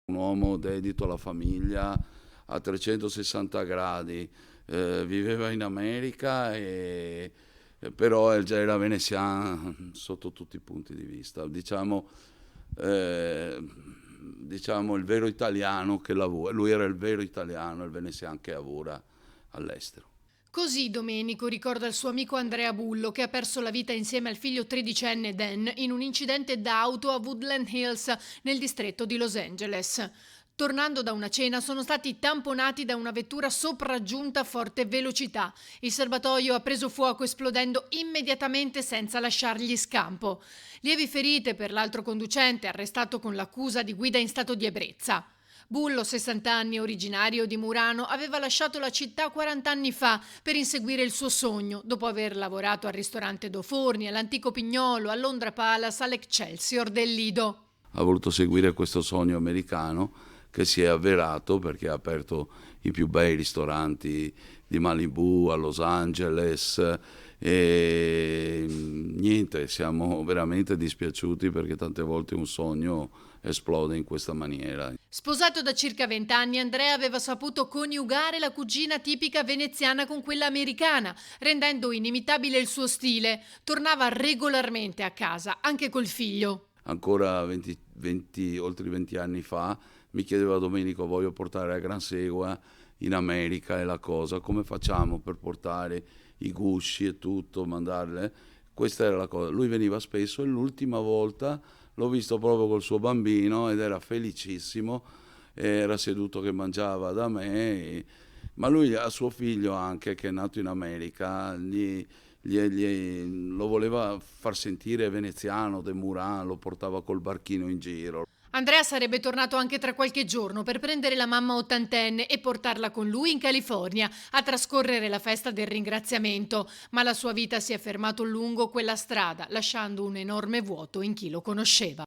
Un uomo dedito alla famiglia a 360 gradi, viveva in America però già era veneziano sotto tutti i punti di vista. Eh, diciamo il vero italiano che lavora, lui era il vero italiano, il veneziano che lavora all'estero. Così Domenico ricorda il suo amico Andrea Bullo, che ha perso la vita insieme al figlio tredicenne Dan in un incidente d'auto a Woodland Hills, nel distretto di Los Angeles. Tornando da una cena sono stati tamponati da una vettura sopraggiunta a forte velocità. Il serbatoio ha preso fuoco esplodendo immediatamente senza lasciargli scampo. Lievi ferite per l'altro conducente, arrestato con l'accusa di guida in stato di ebbrezza. Bullo, 60 anni, originario di Murano, aveva lasciato la città 40 anni fa per inseguire il suo sogno, dopo aver lavorato al ristorante Do Forni, all'Antico Pignolo, a Londra Palace, all'Excelsior del Lido. Ha voluto seguire questo sogno americano che si è avverato perché ha aperto i più bei ristoranti di Malibu a Los Angeles e niente, siamo veramente dispiaciuti perché tante volte un sogno esplode in questa maniera. Sposato da circa 20 anni, Andrea aveva saputo coniugare la cucina tipica veneziana con quella americana, rendendo inimitabile il suo stile. Tornava regolarmente a casa, anche col figlio. Ancora oltre 20 anni fa mi chiedeva Domenico, voglio portare a Gran Segua in America e la cosa, come facciamo per portare i gusci e tutto, mandarle? Questa era la cosa. Lui veniva spesso e l'ultima volta l'ho visto proprio col suo bambino ed era felicissimo, era seduto che mangiava da me, ma lui ha suo figlio anche che è nato in America, lo voleva far sentire veneziano, de Muran, lo portava col barchino in giro. Andrea sarebbe tornato anche tra qualche giorno per prendere la mamma ottantenne e portarla con lui in California a trascorrere la festa del ringraziamento, ma la sua vita si è fermata lungo quella strada, lasciando un enorme vuoto in chi lo conosceva.